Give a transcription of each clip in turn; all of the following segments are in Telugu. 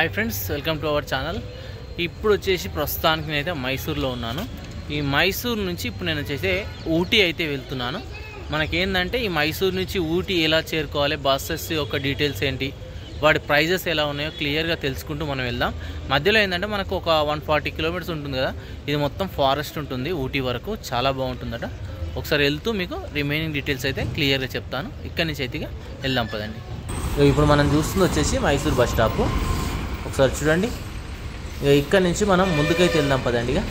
Hi friends, welcome to our channel. ఇప్పుడు వచ్చేసి ప్రస్తుతానికి నేనైతే మైసూర్లో ఉన్నాను. ఈ మైసూర్ నుంచి ఇప్పుడు నేను వచ్చేసి ఊటీ అయితే వెళ్తున్నాను. మనకేంటంటే ఈ మైసూర్ నుంచి ఊటీ ఎలా చేరుకోవాలి, బస్సెస్ యొక్క డీటెయిల్స్ ఏంటి, వాటి ప్రైజెస్ ఎలా ఉన్నాయో క్లియర్గా తెలుసుకుంటూ మనం వెళ్దాం. మధ్యలో ఏంటంటే మనకు ఒక 140 కిలోమీటర్స్ ఉంటుంది కదా, ఇది మొత్తం ఫారెస్ట్ ఉంటుంది ఊటీ వరకు, చాలా బాగుంటుందట. ఒకసారి వెళ్తూ మీకు రిమైనింగ్ డీటెయిల్స్ అయితే క్లియర్గా చెప్తాను. ఇక్కడి నుంచి అయితే వెళ్దాం పదండి. ఇప్పుడు మనం చూస్తుంది వచ్చేసి మైసూర్ బస్ స్టాప్. ఒకసారి చూడండి. ఇక్కడ నుంచి మనం ముందుకైతే వెళ్దాం పదండి. ఇక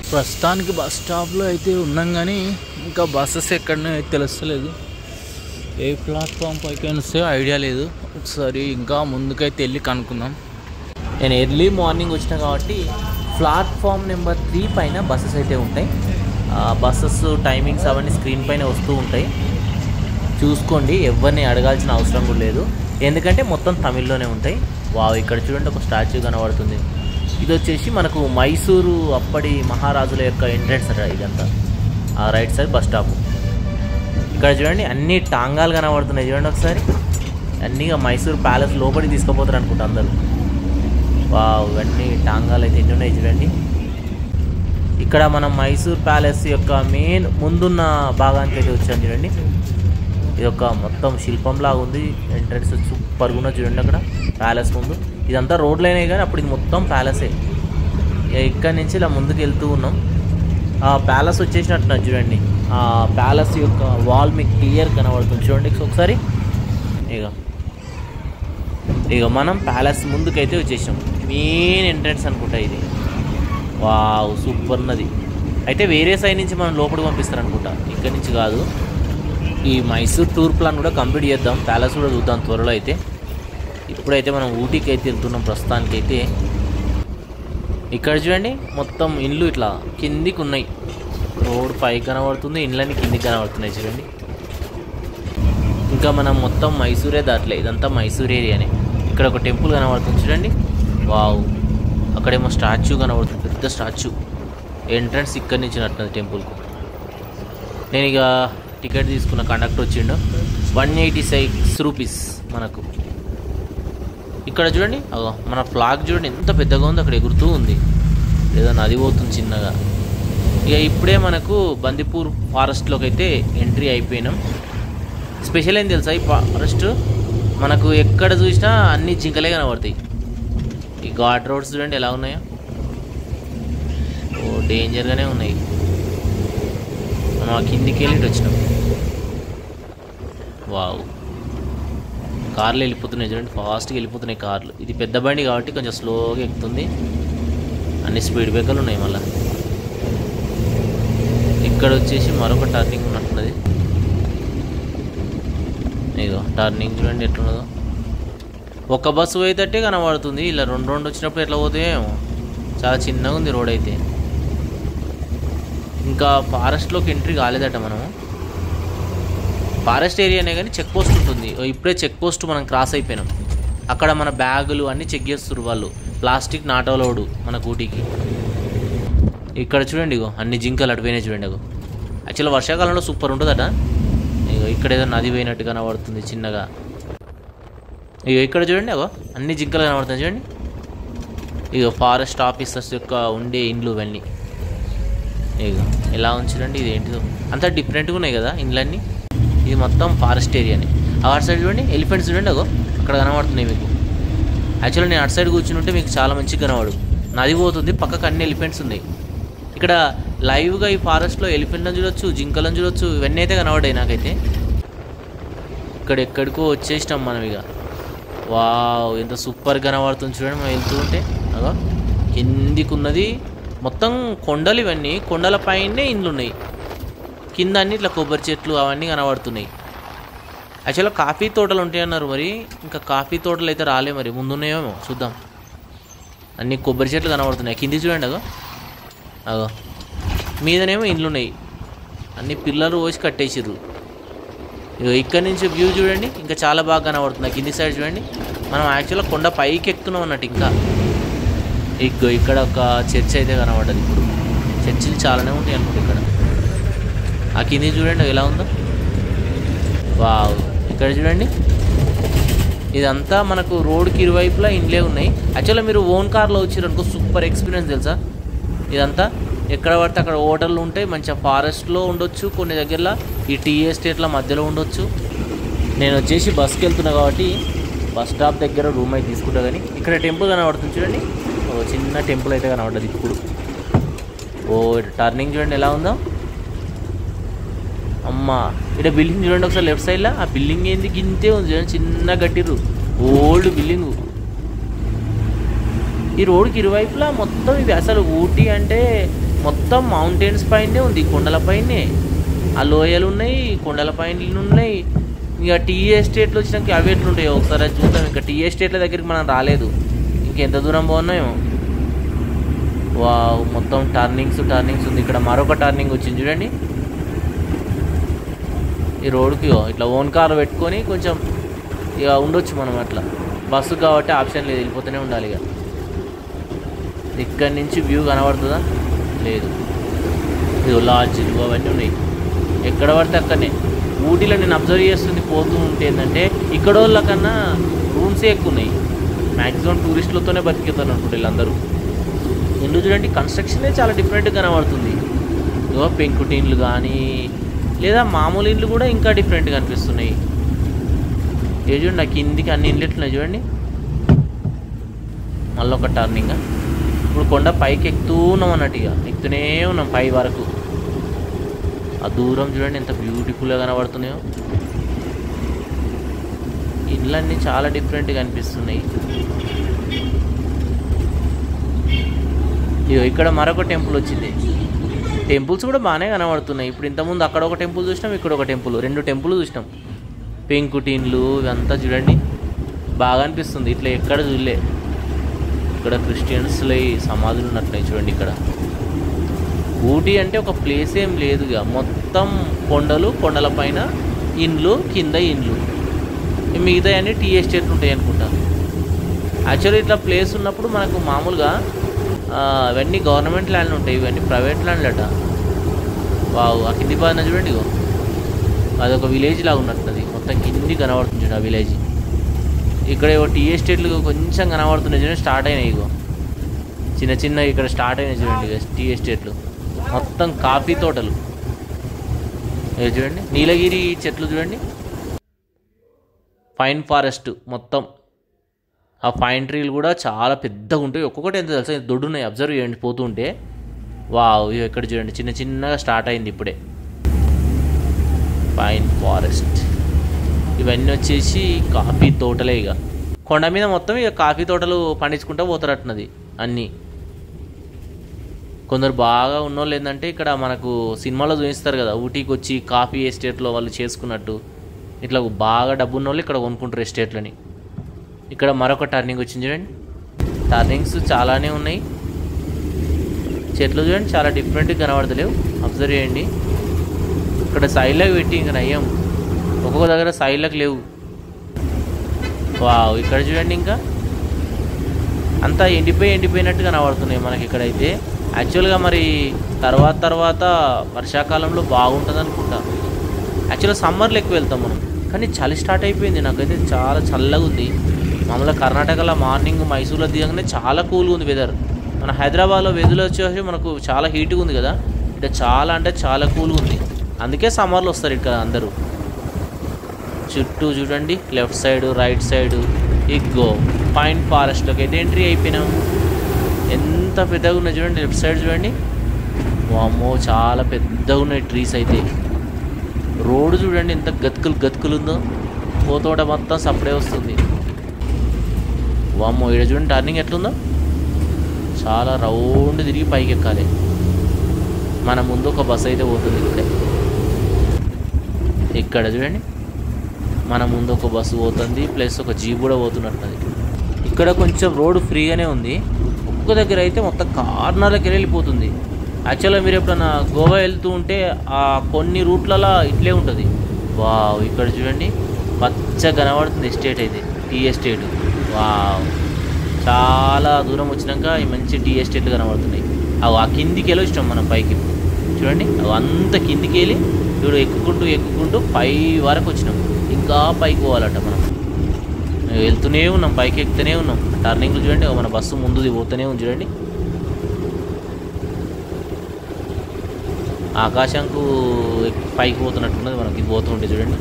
ప్రస్తుతానికి బస్ స్టాప్లో అయితే ఉన్నాం, కానీ ఇంకా బస్సెస్ ఎక్కడనే తెలుస్తలేదు. ఏ ప్లాట్ఫామ్ పైకి వస్తే ఐడియా లేదు. ఒకసారి ఇంకా ముందుకైతే వెళ్ళి కనుక్కుందాం. నేను ఎర్లీ మార్నింగ్ వచ్చిన కాబట్టి ప్లాట్ఫామ్ నెంబర్ 3 పైన బస్సెస్ అయితే ఉంటాయి. బస్సెస్ టైమింగ్స్ అవన్నీ స్క్రీన్ పైన వస్తూ ఉంటాయి, చూసుకోండి. ఎవరిని అడగాల్సిన అవసరం కూడా లేదు, ఎందుకంటే మొత్తం తమిళ్లోనే ఉంటాయి. ఇక్కడ చూడండి, ఒక స్టాచ్యూ కనబడుతుంది. ఇది వచ్చేసి మనకు మైసూరు అప్పటి మహారాజుల యొక్క ఎంట్రన్స్ అట ఇదంతా. Right side bus stop. ఇక్కడ చూడండి అన్ని టాంగాలు కనబడుతున్నాయి. చూడండి ఒకసారి, అన్నీగా మైసూర్ ప్యాలెస్ లోపలికి తీసుకుపోతారు అనుకుంటా అందరూ. ఇవన్నీ టాంగాలు అయితే ఎన్ని ఉన్నాయి చూడండి. ఇక్కడ మనం మైసూర్ ప్యాలెస్ యొక్క మెయిన్ ముందున్న భాగానికి అయితే వచ్చాను చూడండి. ఇది ఒక మొత్తం శిల్పంలాగా ఉంది. ఎంట్రన్స్ సూపర్గా ఉన్నది చూడండి. అక్కడ ప్యాలెస్ ముందు ఇదంతా రోడ్లు అయినాయి, కానీ అప్పుడు ఇది మొత్తం ప్యాలెసే. ఇక్కడి నుంచి ఇలా ముందుకు వెళ్తూ ఉన్నాం. ఆ ప్యాలెస్ వచ్చేసినట్టున్నది చూడండి. ఆ ప్యాలెస్ యొక్క వాల్ మీకు క్లియర్ కనబడుతుంది చూడండి ఒకసారి. ఇక మనం ప్యాలెస్ ముందుకైతే వచ్చేసాం. మెయిన్ ఎంట్రన్స్ అనుకుంటా ఇది. సూపర్ ఉన్నది. అయితే వేరే సైడ్ నుంచి మనం లోపలికి పంపిస్తారు అనుకుంటా, ఇక్కడి నుంచి కాదు. ఈ మైసూర్ టూర్ ప్లాన్ కూడా కంప్లీట్ చేద్దాం, ప్యాలెస్ కూడా చూద్దాం త్వరలో. అయితే ఇప్పుడైతే మనం ఊటీకి అయితే వెళ్తున్నాం ప్రస్తుతానికైతే. ఇక్కడ చూడండి మొత్తం ఇండ్లు ఇట్లా కిందికి ఉన్నాయి. రోడ్ పైకి కనబడుతుంది, ఇండ్లన్నీ కిందికి కనబడుతున్నాయి చూడండి. ఇంకా మనం మొత్తం మైసూరే దాటలే, ఇదంతా మైసూర్ ఏరియానే. ఇక్కడ ఒక టెంపుల్ కనబడుతుంది చూడండి. అక్కడేమో స్టాచ్యూ కనబడుతుంది, పెద్ద స్టాచ్యూ. ఎంట్రన్స్ ఇక్కడి నుంచి నట్టున్నది టెంపుల్కు. నేను ఇక టికెట్ తీసుకున్న కండక్టర్ వచ్చిండు. 186 రూపీస్ మనకు. ఇక్కడ చూడండి, మన ఫ్లాగ్ చూడండి ఎంత పెద్దగా ఉంది, అక్కడ ఎగురుతూ ఉంది. ఏదో నది పోతుంది చిన్నగా. ఇక ఇప్పుడే మనకు బందిపూర్ ఫారెస్ట్లోకి అయితే ఎంట్రీ అయిపోయినాం. స్పెషల్ ఏం తెలుసా, ఈ ఫారెస్ట్ మనకు ఎక్కడ చూసినా అన్ని జింకలే కనబడతాయి. ఈ ఘాట్ రోడ్స్ చూడండి ఎలా ఉన్నాయో, డేంజర్గానే ఉన్నాయి. మనం ఆ కిందికి వెళ్ళి వచ్చినాం. కార్లు వెళ్ళిపోతున్నాయి చూడండి, ఫాస్ట్గా వెళ్ళిపోతున్నాయి కార్లు. ఇది పెద్ద బండి కాబట్టి కొంచెం స్లోగా ఎక్కుతుంది. అన్ని స్పీడ్ బ్రేకర్లు ఉన్నాయి. మళ్ళీ ఇక్కడ వచ్చేసి మరొక టర్నింగ్ ఉన్నట్టున్నది. టర్నింగ్ చూడండి ఎట్లున్నదో. ఒక బస్సు పోయేటట్టే కనబడుతుంది. ఇలా రెండు వచ్చినప్పుడు ఎట్లా పోతాయేమో. చాలా చిన్నగా ఉంది రోడ్ అయితే. ఇంకా ఫారెస్ట్లోకి ఎంట్రీ కాలేదట మనము. ఫారెస్ట్ ఏరియానే కానీ చెక్ పోస్ట్ ఉంటుంది. ఇప్పుడే చెక్ పోస్ట్ మనం క్రాస్ అయిపోయినాం. అక్కడ మన బ్యాగులు అన్నీ చెక్ చేస్తారు వాళ్ళు. ప్లాస్టిక్ నాట్ అలౌడ్ మన ఊటీకి. ఇక్కడ చూడండి, అన్ని జింకలు అటుపోయినాయి చూడండి. యాక్చువల్గా వర్షాకాలంలో సూపర్ ఉంటుందట. ఇక్కడ ఏదో నది పోయినట్టు కనబడుతుంది చిన్నగా. ఇక్కడ చూడండి, అన్ని జింకలు కనబడుతుంది చూడండి. ఫారెస్ట్ ఆఫీసర్స్ యొక్క ఉండే ఇండ్లు ఇవన్నీ. ఎలా ఉంచుడండి, ఇది ఏంటిదో అంతా డిఫరెంట్గా ఉన్నాయి కదా ఇండ్లన్నీ. ఇది మొత్తం ఫారెస్ట్ ఏరియానే. అటు సైడ్ చూడండి ఎలిఫెంట్స్ చూడండి, అక్కడ కనబడుతున్నాయి మీకు. యాక్చువల్గా నేను అటు సైడ్ కూర్చుని ఉంటే మీకు చాలా మంచిగా కనబడు. నది పోతుంది, పక్కకు అన్ని ఎలిఫెంట్స్ ఉన్నాయి. ఇక్కడ లైవ్గా ఈ ఫారెస్ట్లో ఎలిఫెంట్లను చూడొచ్చు, జింకలను చూడొచ్చు. ఇవన్నీ అయితే కనబడ్డాయి నాకైతే. ఇక్కడ ఎక్కడికో వచ్చేసినాం మనం. ఇక ఎంత సూపర్ కనబడుతుంది చూడండి. మనం వెళ్తూ ఉంటే కిందికి ఉన్నది మొత్తం కొండలు. ఇవన్నీ కొండల పైనే ఇండ్లు ఉన్నాయి. కింద అన్ని ఇట్లా కొబ్బరి చెట్లు అవన్నీ కనబడుతున్నాయి. యాక్చువల్గా కాఫీ తోటలు ఉంటాయి అన్నారు, మరి ఇంకా కాఫీ తోటలు అయితే రాలే, మరి ముందున్నాయేమో చూద్దాం. అన్ని కొబ్బరి చెట్లు కనబడుతున్నాయి. కింది చూడండి, మీదనేమో ఇండ్లు ఉన్నాయి. అన్ని పిల్లలు పోసి కట్టేసిర్రు. ఇక్కడ నుంచి వ్యూ చూడండి, ఇంకా చాలా బాగా కనబడుతుంది. కింది సైడ్ చూడండి, మనం యాక్చువల్గా కొండ పైకి ఎక్కుతున్నాం అన్నట్టు. ఇంకా ఇక్కడ ఒక చర్చ్ అయితే కనబడ్డది. ఇప్పుడు చర్చిలు చాలానే ఉంటాయి అనుకుంటా ఇక్కడ. ఆ కింది చూడండి ఎలా ఉందో. ఇక్కడ చూడండి, ఇదంతా మనకు రోడ్కి ఇరువైపులా ఇండ్లే ఉన్నాయి. యాక్చువల్గా మీరు ఓన్ కార్లో వచ్చారనుకో సూపర్ ఎక్స్పీరియన్స్ తెలుసా. ఇదంతా ఎక్కడ పడితే అక్కడ హోటళ్ళు ఉంటాయి, మంచిగా ఫారెస్ట్లో ఉండొచ్చు, కొన్ని దగ్గరలో ఈ టీ ఎస్టేట్ల మధ్యలో ఉండొచ్చు. నేను వచ్చేసి బస్కి వెళ్తున్నా కాబట్టి బస్ స్టాప్ దగ్గర రూమ్ అయితే తీసుకుంటా. కానీ ఇక్కడ టెంపుల్ కనబడుతుంది చూడండి, ఓ చిన్న టెంపుల్ అయితే కనబడ్డది ఇప్పుడు. ఓ టర్నింగ్ చూడండి ఎలా ఉందో అమ్మ. ఇక్కడ బిల్డింగ్ చూడండి ఒకసారి లెఫ్ట్ సైడ్లో. ఆ బిల్డింగ్ ఏంది గింతే ఉంది చూడండి, చిన్న కట్టిర్రు, ఓల్డ్ బిల్డింగు. ఈ రోడ్కి ఇరువైపులా మొత్తం ఇవి. అసలు ఊటీ అంటే మొత్తం మౌంటైన్స్ పైనే ఉంది, కొండల పైనే. ఆ లోయలు ఉన్నాయి, కొండల పైన ఉన్నాయి. ఇక టీ ఎస్టేట్లు వచ్చినాక అవి ఎట్లుంటాయో ఒకసారి అది చూద్దాం. ఇంకా టీ ఎస్టేట్ల దగ్గరికి మనం రాలేదు, ఇంకెంత దూరం బాగున్నాయో. వా మొత్తం టర్నింగ్స్ ఉంది. ఇక్కడ మరొక టర్నింగ్ వచ్చింది చూడండి. ఈ రోడ్కి ఇట్లా ఓన్ కార్ పెట్టుకొని కొంచెం ఇక ఉండొచ్చు మనం. అట్లా బస్సు కాబట్టి ఆప్షన్ లేదు, వెళ్ళిపోతూనే ఉండాలి. ఇక ఇక్కడి నుంచి వ్యూ కనబడుతుందా లేదు. ఇది లాడ్జిలు అవన్నీ ఉన్నాయి, ఎక్కడ పడితే అక్కడనే. ఊటీలో నేను అబ్జర్వ్ చేస్తుంది పోతూ ఉంటే ఏంటంటే ఇక్కడ వాళ్ళ కన్నా రూమ్సే ఎక్కువ ఉన్నాయి. మ్యాక్సిమం టూరిస్టులతోనే బతికేతారు అనుకుంటే వీళ్ళందరూ. ఇల్లు చూడండి, కన్స్ట్రక్షనే చాలా డిఫరెంట్గా కనబడుతుంది. ఇగో పెంకుటిన్లు కానీ లేదా మామూలు ఇండ్లు కూడా ఇంకా డిఫరెంట్గా అనిపిస్తున్నాయి. ఏ చూడండి, నాకు కిందికి అన్ని ఇండ్లు ఎట్లున్నాయి చూడండి. మళ్ళీ ఒక టర్నింగ్. ఇప్పుడు కొండ పైకి ఎక్కుతూ ఉన్నాం అన్నట్టు, ఇక ఎక్కుతూనే ఉన్నాం పై వరకు. ఆ దూరం చూడండి ఎంత బ్యూటిఫుల్గా కనబడుతున్నాయో. ఇండ్లన్నీ చాలా డిఫరెంట్గా అనిపిస్తున్నాయి. ఇగో ఇక్కడ మరొక టెంపుల్ వచ్చింది. టెంపుల్స్ కూడా బాగానే కనబడుతున్నాయి. ఇప్పుడు ఇంతకుముందు అక్కడ ఒక టెంపుల్ చూసినాం, ఇక్కడ ఒక టెంపుల్, 2 టెంపుల్ చూసినాం. పెంకుటిన్లు ఇవంతా చూడండి బాగా అనిపిస్తుంది. ఇట్లా ఎక్కడ చూడలే. ఇక్కడ క్రిస్టియన్స్లో సమాధులు ఉన్నట్టున్నాయి చూడండి. ఇక్కడ ఊటీ అంటే ఒక ప్లేస్ ఏం లేదుగా, మొత్తం కొండలు, కొండల పైన ఇండ్లు, కింద ఇండ్లు. మిగతా అన్నీ టీ ఎస్టేట్లు ఉంటాయి అనుకుంటా. యాక్చువల్లీ ఇట్లా ప్లేస్ ఉన్నప్పుడు మనకు మామూలుగా ఇవన్నీ గవర్నమెంట్ ల్యాండ్లు ఉంటాయి, ఇవన్నీ ప్రైవేట్ ల్యాండ్లు అట. వావ్, ఆ కింది పైన చూడండి, ఇగో అదొక విలేజ్ లాగా ఉన్నట్టున్నది. మొత్తం కింది కనబడుతుంది చూడండి ఆ విలేజ్. ఇక్కడ ఏవో టీ ఎస్టేట్లు కొంచెం కనబడుతున్నాయి చూడండి, స్టార్ట్ అయినాయి. ఇగో చిన్న చిన్న ఇక్కడ స్టార్ట్ అయినాయి చూడండి టీ ఎస్టేట్లు. మొత్తం కాఫీ తోటలు ఇవి చూడండి. నీలగిరి చెట్లు చూడండి, పైన్ ఫారెస్ట్ మొత్తం. ఆ పైన్ ట్రీలు కూడా చాలా పెద్దగా ఉంటాయి. ఒక్కొక్కటి ఎంత తెలుసా దొడ్డు ఉన్నాయి, అబ్జర్వ్ చేయండి పోతుంటే. వావ్, ఇవి ఎక్కడ చూడండి చిన్న చిన్నగా స్టార్ట్ అయింది ఇప్పుడే. పైన్ ఫారెస్ట్ ఇవన్నీ వచ్చేసి కాఫీ తోటలే. ఇక కొండ మీద మొత్తం ఇక కాఫీ తోటలు పండించుకుంటూ పోతారట్టున్నది అన్నీ. కొందరు బాగా ఉన్నోళ్ళు ఏంటంటే ఇక్కడ మనకు సినిమాలో చూపిస్తారు కదా, ఊటీకి వచ్చి కాఫీ ఎస్టేట్లో వాళ్ళు చేసుకున్నట్టు. ఇట్లా బాగా డబ్బు ఉన్నోళ్ళు ఇక్కడ కొనుక్కుంటారు ఎస్టేట్లని. ఇక్కడ మరొక టర్నింగ్ వచ్చింది చూడండి. టర్నింగ్స్ చాలానే ఉన్నాయి. చెట్లు చూడండి చాలా డిఫరెంట్గా కనబడతలేవు, అబ్జర్వ్ చేయండి. ఇక్కడ సైడ్లకు పెట్టి ఇంకా నయ్యం, ఒక్కొక్క దగ్గర సైడ్లకు లేవు. వావ్, ఇక్కడ చూడండి ఇంకా అంతా ఎండిపోయినట్టు కనబడుతున్నాయి మనకి ఇక్కడైతే. యాక్చువల్గా మరి తర్వాత వర్షాకాలంలో బాగుంటుంది అనుకుంటా. యాక్చువల్గా సమ్మర్లో ఎక్కువ వెళ్తాం మనం, కానీ చలి స్టార్ట్ అయిపోయింది. నాకైతే చాలా చల్లగా ఉంది. మామూలుగా కర్ణాటకలో మార్నింగ్ మైసూర్లో దిగగానే చాలా కూల్గా ఉంది వెదర్. మన హైదరాబాద్లో వెదర్ వచ్చేసి మనకు చాలా హీట్గా ఉంది కదా, ఇక్కడ చాలా అంటే చాలా కూల్గా ఉంది. అందుకే సమ్మర్లో వస్తారు ఇక్కడ అందరూ. చుట్టూ చూడండి లెఫ్ట్ సైడ్, రైట్ సైడ్. ఇగ్గో పైన్ ఫారెస్ట్లోకి అయితే ఎంట్రీ అయిపోయినాం. ఎంత పెద్దగా ఉన్నాయి చూడండి, లెఫ్ట్ సైడ్ చూడండి. వామ్మో, చాలా పెద్దగా ఉన్నాయి ట్రీస్ అయితే. రోడ్డు చూడండి ఎంత గతుకులు ఉందో, పోతోట మొత్తం సప్పుడే వస్తుంది. వామ్మో, ఇక్కడ చూడండి టర్నింగ్ ఎట్లుందో, చాలా రౌండ్ తిరిగి పైకి ఎక్కాలి. మన ముందు ఒక బస్సు అయితే పోతుంది ఇప్పుడే. ఇక్కడ చూడండి మన ముందు ఒక బస్సు పోతుంది, ప్లస్ ఒక జీప్ కూడా పోతున్నట్టున్నది. ఇక్కడ కొంచెం రోడ్డు ఫ్రీగానే ఉంది, ఒక్కొక్క దగ్గర అయితే మొత్తం కార్నర్లకి వెళ్ళిపోతుంది. యాక్చువల్గా మీరు ఎప్పుడన్నా గోవా వెళ్తూ ఉంటే ఆ కొన్ని రూట్లలో ఇట్లే ఉంటుంది. వావ్, ఇక్కడ చూడండి పచ్చగా కనబడుతుంది ఎస్టేట్ అయితే, టీ ఎస్టేట్. వావ్, చాలా దూరం వచ్చినాక ఈ మంచి టీ ఎస్టేట్లు కనబడుతున్నాయి. అవి ఆ కిందికి వెళ్ళి వచ్చినాం మనం పైకి చూడండి. అవి అంత కిందికి వెళ్ళి ఇప్పుడు ఎక్కుకుంటూ పై వరకు వచ్చినాం. ఇంకా పైకి పోవాలట మనం. వెళ్తూనే ఉన్నాం, పైకి ఎక్కుతూనే ఉన్నాం. టర్నింగ్లు చూడండి, మన బస్సు ముందుది పోతూనే ఉంది చూడండి. ఆకాశంకు పైకి పోతున్నట్టున్నది మనకి, ఇది పోతూ ఉంటే చూడండి.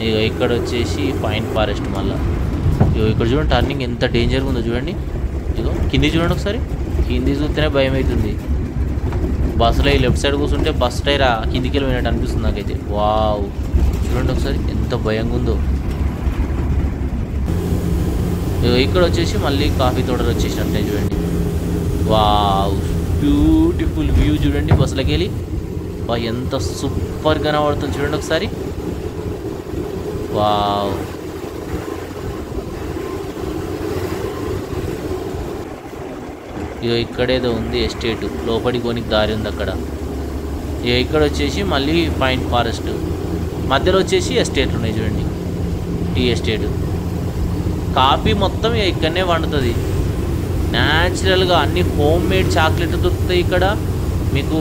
ఇక ఇక్కడ వచ్చేసి పైన్ ఫారెస్ట్. మళ్ళీ ఇగో ఇక్కడ చూడండి టర్నింగ్ ఎంత డేంజర్గా ఉందో చూడండి. ఇగో కింది చూడండి ఒకసారి, కింది చూస్తేనే భయం అవుతుంది. బస్సులో ఈ లెఫ్ట్ సైడ్ కూర్చుంటే బస్ టైర్ కిందికి వెళ్ళినట్టు అనిపిస్తుంది నాకైతే. వావ్, చూడండి ఒకసారి ఎంత భయంగా ఉందో. ఇక్కడ వచ్చేసి మళ్ళీ కాఫీ తోటలు వచ్చేసినట్టే చూడండి. వావ్, బ్యూటిఫుల్ వ్యూ చూడండి బస్సులోకి వెళ్ళి. వా, ఎంత సూపర్ కనబడుతుంది చూడండి ఒకసారి. వావ్, ఇక ఇక్కడేదో ఉంది ఎస్టేట్, లోపలికి కొనికి దారి ఉంది అక్కడ. ఇక ఇక్కడ వచ్చేసి మళ్ళీ పైన్ ఫారెస్ట్, మధ్యలో వచ్చేసి ఎస్టేట్లు ఉన్నాయి చూడండి. Tea estate. కాఫీ మొత్తం ఇక్కడనే వండుతుంది న్యాచురల్గా. అన్ని హోమ్ మేడ్ చాక్లెట్ దొరుకుతాయి ఇక్కడ మీకు,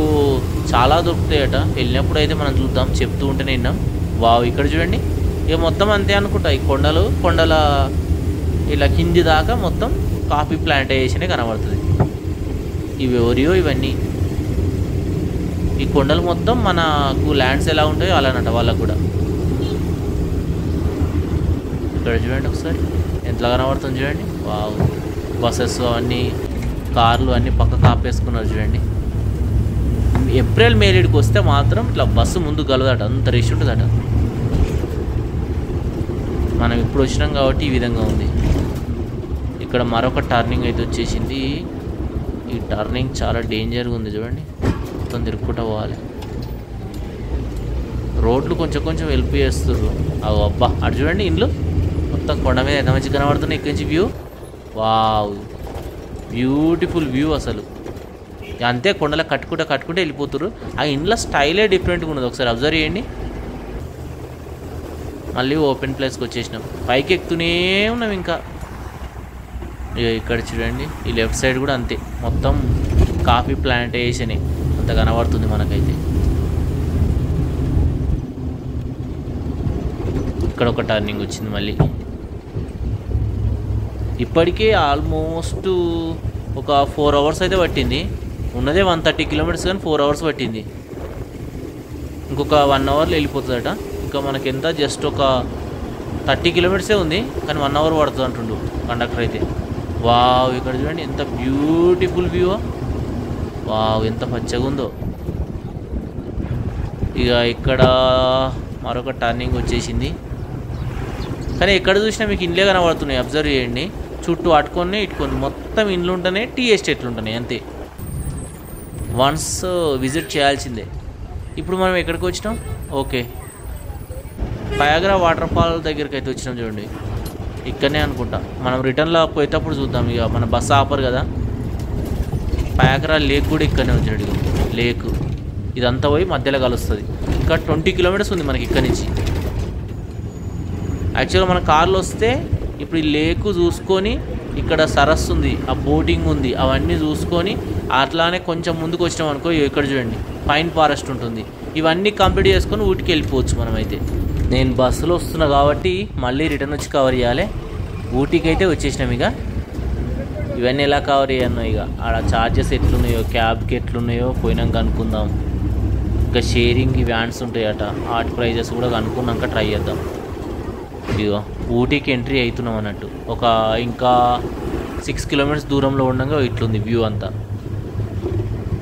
చాలా దొరుకుతాయట. వెళ్ళినప్పుడు అయితే మనం చూద్దాం, చెప్తూ ఉంటేనే విన్నాం. వావ్, ఇక్కడ చూడండి ఇక మొత్తం అంతే అనుకుంటా. ఈ కొండల ఇలా కింది దాకా మొత్తం కాఫీ ప్లాంటేషనే కనబడుతుంది. ఇవి ఎవరియో ఇవన్నీ. ఈ కొండలు మొత్తం మనకు ల్యాండ్స్ ఎలా ఉంటాయో అలానట వాళ్ళకు కూడా. ఇక్కడ చూడండి ఒకసారి ఎంతలా కనబడుతుంది చూడండి. వావ్, బస్సెస్ అవన్నీ, కార్లు అన్నీ పక్క కాపేసుకున్నారు చూడండి. ఏప్రిల్ మే లీడ్కి వస్తే మాత్రం ఇట్లా బస్సు ముందు కలదట, అంత రష్ ఉంటుందట. మనం ఇప్పుడు వచ్చినాం కాబట్టి ఈ విధంగా ఉంది. ఇక్కడ మరొక టర్నింగ్ అయితే వచ్చేసింది. ఈ టర్నింగ్ చాలా డేంజర్గా ఉంది చూడండి, మొత్తం తిరుక్కుంటూ పోవాలి. రోడ్లు కొంచెం కొంచెం వెళ్ళిపోయేస్తారు. అవి అబ్బా, అటు చూడండి ఇండ్లు మొత్తం కొండ మీద ఎంత మంచిగా కనబడుతున్నాయి ఇక్కడి నుంచి వ్యూ. వావ్, బ్యూటిఫుల్ వ్యూ అసలు. అంతే కొండలా కట్టుకుంటే వెళ్ళిపోతారు. ఆ ఇండ్ల స్టైలే డిఫరెంట్గా ఉన్నది, ఒకసారి అబ్జర్వ్ చేయండి. మళ్ళీ ఓపెన్ ప్లేస్కి వచ్చేసినాం, పైకి ఎక్కుతూనే ఉన్నాం ఇంకా. ఇక్కడ చూడండి ఈ లెఫ్ట్ సైడ్ కూడా అంతే, మొత్తం కాఫీ ప్లాంటేషనే అంత కనబడుతుంది మనకైతే. ఇక్కడ ఒక టర్నింగ్ వచ్చింది మళ్ళీ. ఇప్పటికే ఆల్మోస్ట్ ఒక 4 hours అయితే పట్టింది. ఉన్నదే 130 kilometers కానీ 4 hours పట్టింది. ఇంకొక 1 hourలో వెళ్ళిపోతుందట. ఇంకా మనకెంత జస్ట్ ఒక 30 kilometers ఉంది, కానీ 1 hour పడుతుంది అంటుండు కండక్టర్ అయితే. వావ్, ఇక్కడ చూడండి ఎంత బ్యూటిఫుల్ వ్యూ. వావ్, ఎంత పచ్చగా ఉందో. ఇక ఇక్కడ మరొక టర్నింగ్ వచ్చేసింది. కానీ ఎక్కడ చూసినా మీకు ఇండ్లే కనబడుతున్నాయి, అబ్జర్వ్ చేయండి. చుట్టూ అటుకొని ఇటుకొని మొత్తం ఇండ్లు ఉంటున్నాయి, టీ ఎస్టేట్లు ఉంటున్నాయి అంతే. వన్స్ విజిట్ చేయాల్సిందే. ఇప్పుడు మనం ఎక్కడికి వచ్చినాం? ఓకే, పయాగ్రా వాటర్ ఫాల్ దగ్గరికి అయితే వచ్చినాం చూడండి. ఇక్కడనే అనుకుంటా. మనం రిటర్న్లో పోయేటప్పుడు చూద్దాం. ఇక మన బస్సు ఆపరు కదా. పయాగ్రా లేక్ కూడా ఇక్కడనే వచ్చాడు. లేక్ ఇదంతా పోయి మధ్యలో కలుస్తుంది. ఇంకా 20 kilometers ఉంది మనకి ఇక్కడ నుంచి. యాక్చువల్గా మన కార్లో వస్తే ఇప్పుడు ఈ లేకు చూసుకొని, ఇక్కడ సరస్సు ఉంది, ఆ బోటింగ్ ఉంది, అవన్నీ చూసుకొని అట్లానే కొంచెం ముందుకు వచ్చినాం అనుకో, ఇక్కడ చూడండి పైన్ ఫారెస్ట్ ఉంటుంది. ఇవన్నీ కంప్లీట్ చేసుకొని ఊటికి వెళ్ళిపోవచ్చు మనమైతే. నేను బస్సులో వస్తున్నా కాబట్టి మళ్ళీ రిటర్న్ వచ్చి కవర్ చేయాలి. ఊటీకి అయితే వచ్చేసినాం. ఇక ఇవన్నీ ఎలా కవర్ చేయను, ఇక ఆడ ఛార్జెస్ ఎట్లున్నాయో, క్యాబ్కి ఎట్లున్నాయో పోయినాక కనుక్కుందాం. ఇంకా షేరింగ్ వ్యాన్స్ ఉంటాయట, వాటి ప్రైజెస్ కూడా కనుక్కున్నాక ట్రై చేద్దాం. ఇదిగో ఊటీకి ఎంట్రీ అవుతున్నాం అన్నట్టు. ఒక ఇంకా 6 kilometers దూరంలో ఉండగా ఇట్లుంది వ్యూ అంతా.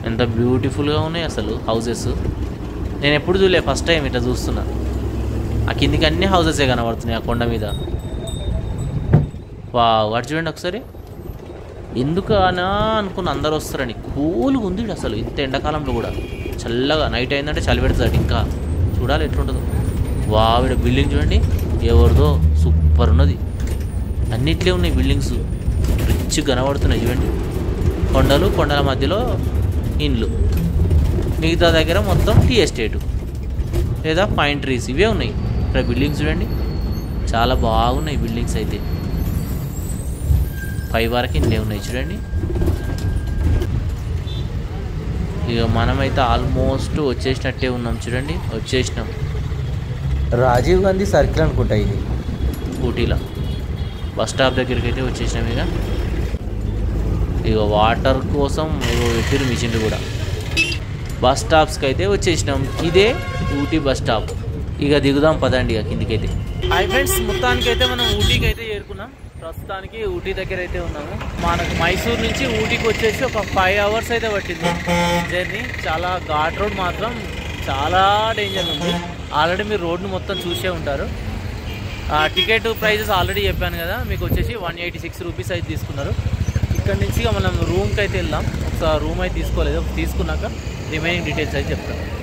ఎంత బ్యూటిఫుల్గా ఉన్నాయి అసలు హౌసెస్. నేను ఎప్పుడు చూడలే, ఫస్ట్ టైం ఇట్లా చూస్తున్నా. ఆ కిందికి అన్ని హౌసెసే కనబడుతున్నాయి ఆ కొండ మీద. వాడు చూడండి ఒకసారి. ఎందుకనా అనుకున్న అందరు వస్తారని. కూల్గా ఉంది అసలు ఇంత ఎండాకాలంలో కూడా. చల్లగా నైట్ అయిందంటే చలి పెడుతుంది. ఇంకా చూడాలి ఎట్లుంటుందో. ఇక్కడ బిల్డింగ్ చూడండి, ఎవరిదో సూపర్ ఉన్నది. అన్నిట్లే ఉన్నాయి బిల్డింగ్స్, రిచ్ కనబడుతున్నాయి చూడండి. కొండల మధ్యలో ఇండ్లు, మిగతా దగ్గర మొత్తం టీ ఎస్టేటు లేదా పైన్ ట్రీస్ ఇవే ఉన్నాయి. ఇక్కడ బిల్డింగ్స్ చూడండి, చాలా బాగున్నాయి బిల్డింగ్స్ అయితే. 5 వరకు ఇండ్లే ఉన్నాయి చూడండి. ఇక మనమైతే ఆల్మోస్ట్ వచ్చేసినట్టే ఉన్నాం చూడండి. వచ్చేసినాం. రాజీవ్ గాంధీ సర్కిల్ అనుకుంటా ఇది ఊటీలో. బస్ స్టాప్ దగ్గరికి అయితే వచ్చేసినాం. ఇక వాటర్ కోసం పెట్టిరు మిషన్లు కూడా. బస్ స్టాప్స్కి అయితే వచ్చేసినాం. ఇదే ఊటీ బస్ స్టాప్. ఇక దిగుదాం పదండి ఇక కిందికైతే. హాయ్ ఫ్రెండ్స్, మొత్తానికి అయితే మనం ఊటీకి అయితే చేరుకున్నాం. ప్రస్తుతానికి ఊటీ దగ్గర అయితే ఉన్నాము. మనకు మైసూర్ నుంచి ఊటీకి వచ్చేసి ఒక 5 hours అయితే పట్టింది జర్నీ. చాలా ఘాట్ రోడ్, మాత్రం చాలా డేంజర్ ఉంది. ఆల్రెడీ మీరు రోడ్ను మొత్తం చూసే ఉంటారు. టికెట్ ప్రైజెస్ ఆల్రెడీ చెప్పాను కదా, మీకు వచ్చేసి 186 రూపీస్ అయితే తీసుకున్నారు. ఇక్కడ నుంచి మనం రూమ్కి అయితే వెళ్దాం. ఒకసారి రూమ్ అయితే తీసుకోలేదు, తీసుకున్నాక రిమైనింగ్ డీటెయిల్స్ అయితే చెప్తాను.